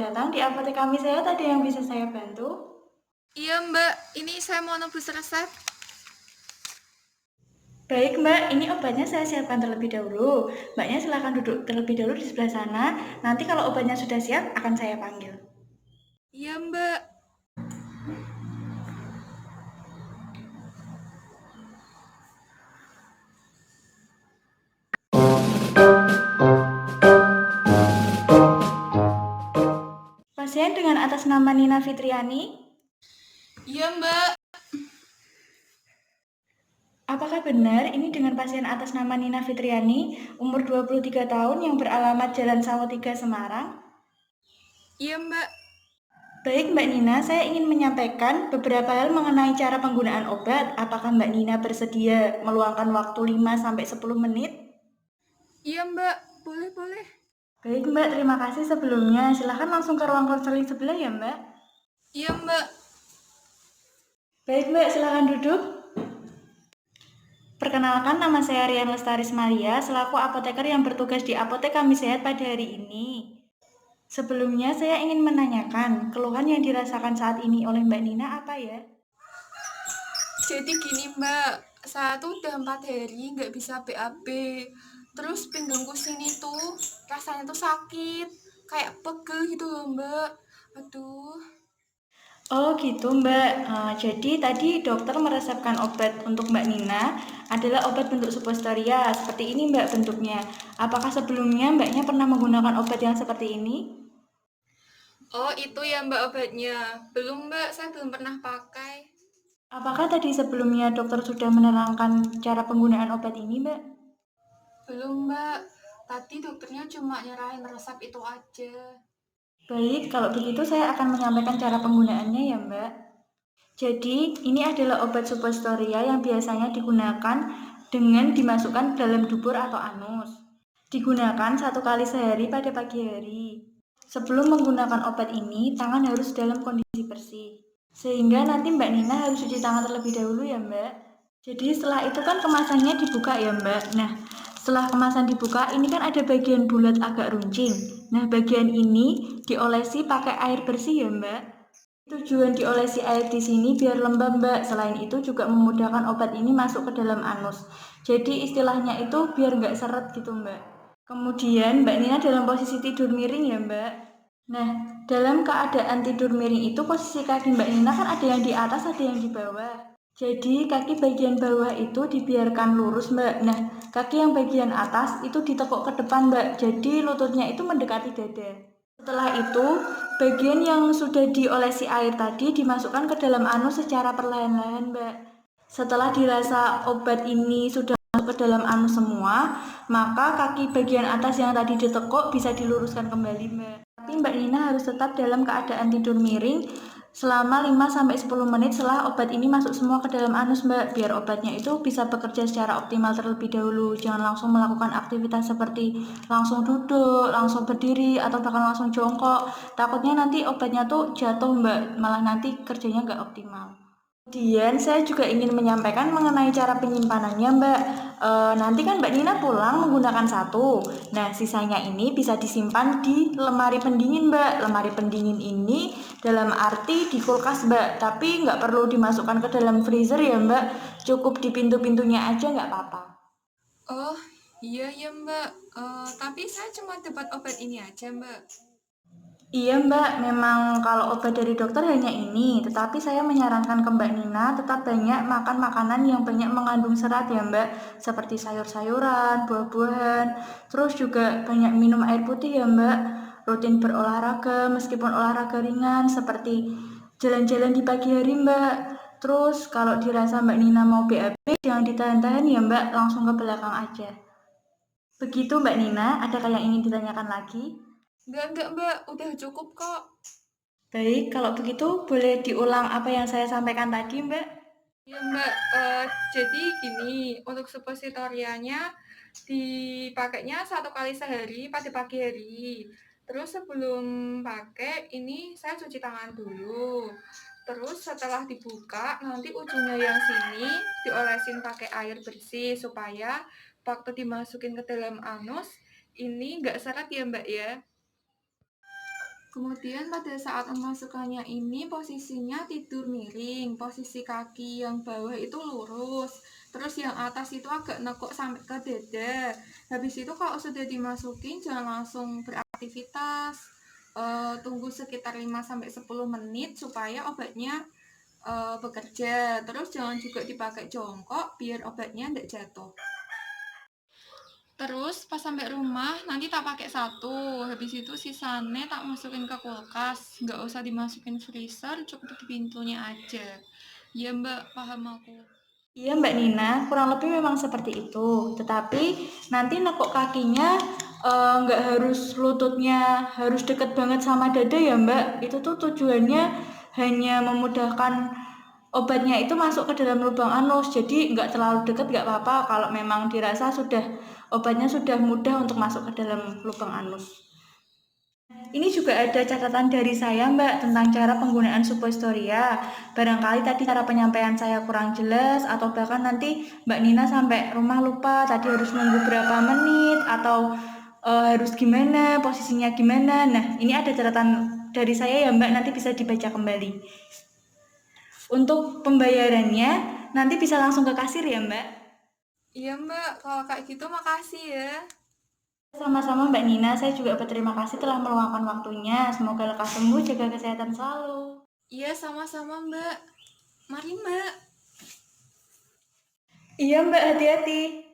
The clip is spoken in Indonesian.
datang di apotek kami sehat. Ada yang bisa saya bantu? Iya Mbak, ini saya mau nebus resep. Baik Mbak, ini obatnya saya siapkan terlebih dahulu. Mbaknya silakan duduk terlebih dahulu di sebelah sana. Nanti kalau obatnya sudah siap, akan saya panggil. Iya Mbak. Pasien dengan atas nama Nina Fitriani. Iya Mbak. Apakah benar ini dengan pasien atas nama Nina Fitriani, umur 23 tahun yang beralamat Jalan Sawo 3 Semarang? Iya Mbak. Baik Mbak Nina, saya ingin menyampaikan beberapa hal mengenai cara penggunaan obat. Apakah Mbak Nina bersedia meluangkan waktu 5-10 menit? Iya Mbak, boleh. Baik Mbak, terima kasih sebelumnya. Silahkan langsung ke ruang konseling sebelah ya Mbak. Iya Mbak. Baik Mbak, silahkan duduk. Perkenalkan, nama saya Rian Lestaris Maria, selaku apoteker yang bertugas di apotek kami sehat pada hari ini. Sebelumnya saya ingin menanyakan, keluhan yang dirasakan saat ini oleh Mbak Nina apa ya? Jadi gini Mbak, saya tuh udah 4 hari nggak bisa BAB. Terus pinggangku sini tuh rasanya tuh sakit, kayak pegel gitu loh Mbak. Aduh. Oh gitu Mbak. Jadi tadi dokter meresepkan obat untuk Mbak Nina adalah obat bentuk suppositoria. Seperti ini Mbak bentuknya. Apakah sebelumnya Mbaknya pernah menggunakan obat yang seperti ini? Oh itu ya Mbak obatnya. Belum Mbak, saya belum pernah pakai. Apakah tadi sebelumnya dokter sudah menerangkan cara penggunaan obat ini Mbak? Belum Mbak, tadi dokternya cuma nyerahin resep itu aja. Baik, kalau begitu saya akan menyampaikan cara penggunaannya ya Mbak. Jadi, ini adalah obat suppositoria yang biasanya digunakan dengan dimasukkan dalam dubur atau anus. Digunakan 1 kali sehari pada pagi hari. Sebelum menggunakan obat ini, tangan harus dalam kondisi bersih. Sehingga nanti Mbak Nina harus cuci tangan terlebih dahulu ya Mbak. Jadi setelah itu kan kemasannya dibuka ya Mbak. Nah, setelah kemasan dibuka, ini kan ada bagian bulat agak runcing. Nah, bagian ini diolesi pakai air bersih ya Mbak. Tujuan diolesi air di sini biar lembab Mbak. Selain itu juga memudahkan obat ini masuk ke dalam anus. Jadi istilahnya itu biar nggak seret gitu Mbak. Kemudian Mbak Nina dalam posisi tidur miring ya Mbak. Nah, dalam keadaan tidur miring itu posisi kaki Mbak Nina kan ada yang di atas, ada yang di bawah. Jadi kaki bagian bawah itu dibiarkan lurus Mbak. Nah, kaki yang bagian atas itu ditekuk ke depan Mbak. Jadi lututnya itu mendekati dada. Setelah itu, bagian yang sudah diolesi air tadi dimasukkan ke dalam anus secara perlahan-lahan Mbak. Setelah dirasa obat ini sudah masuk ke dalam anus semua, maka kaki bagian atas yang tadi ditekuk bisa diluruskan kembali Mbak. Tapi Mbak Nina harus tetap dalam keadaan tidur miring selama 5-10 menit setelah obat ini masuk semua ke dalam anus Mbak, biar obatnya itu bisa bekerja secara optimal terlebih dahulu. Jangan langsung melakukan aktivitas seperti langsung duduk, langsung berdiri, atau bahkan langsung jongkok. Takutnya nanti obatnya tuh jatuh Mbak, malah nanti kerjanya nggak optimal. Kemudian saya juga ingin menyampaikan mengenai cara penyimpanannya Mbak. Nanti kan Mbak Nina pulang menggunakan satu. Nah, sisanya ini bisa disimpan di lemari pendingin Mbak. Lemari pendingin ini dalam arti di kulkas Mbak, tapi nggak perlu dimasukkan ke dalam freezer ya Mbak. Cukup di pintu-pintunya aja nggak apa-apa. Oh iya Mbak, tapi saya cuma dapat obat ini aja Mbak. Iya Mbak, memang kalau obat dari dokter hanya ini, tetapi saya menyarankan ke Mbak Nina tetap banyak makan makanan yang banyak mengandung serat ya Mbak, seperti sayur-sayuran, buah-buahan, terus juga banyak minum air putih ya Mbak, rutin berolahraga meskipun olahraga ringan seperti jalan-jalan di pagi hari Mbak. Terus kalau dirasa Mbak Nina mau BAB jangan ditahan-tahan ya Mbak, langsung ke belakang aja. Begitu Mbak Nina, adakah yang ingin ditanyakan lagi? Enggak Mbak, udah cukup kok. Baik, kalau begitu boleh diulang apa yang saya sampaikan tadi, Mbak? Ya Mbak, jadi gini, untuk suppositorianya dipakainya 1 kali sehari pada pagi hari. Terus sebelum pakai ini saya cuci tangan dulu. Terus setelah dibuka, nanti ujungnya yang sini diolesin pakai air bersih supaya waktu dimasukin ke dalam anus ini nggak seret ya Mbak ya. Kemudian pada saat memasukkannya ini posisinya tidur miring, posisi kaki yang bawah itu lurus, terus yang atas itu agak nekuk sampai ke dada. Habis itu kalau sudah dimasukin jangan langsung beraktivitas, tunggu sekitar 5-10 menit supaya obatnya bekerja. Terus jangan juga dipakai jongkok biar obatnya tidak jatuh. Terus pas sampai rumah nanti tak pakai satu, habis itu sisanya tak masukin ke kulkas, nggak usah dimasukin freezer, cukup di pintunya aja. Ya mbak, paham aku. Iya Mbak Nina, kurang lebih memang seperti itu. Tetapi nanti nekuk kakinya nggak harus lututnya harus deket banget sama dada ya Mbak. Itu tuh tujuannya hanya memudahkan obatnya itu masuk ke dalam lubang anus. Jadi nggak terlalu deket nggak apa-apa kalau memang dirasa obatnya sudah mudah untuk masuk ke dalam lubang anus. Ini juga ada catatan dari saya Mbak tentang cara penggunaan suppositoria. Barangkali tadi cara penyampaian saya kurang jelas atau bahkan nanti Mbak Nina sampai rumah lupa tadi harus nunggu berapa menit atau harus gimana, posisinya gimana. Nah, ini ada catatan dari saya ya Mbak, nanti bisa dibaca kembali. Untuk pembayarannya nanti bisa langsung ke kasir ya Mbak. Iya mbak, kalau kayak gitu makasih ya. Sama-sama Mbak Nina, saya juga berterima kasih telah meluangkan waktunya. Semoga lekas sembuh, jaga kesehatan selalu. Iya sama-sama mbak. Mari mbak. Iya Mbak, hati-hati.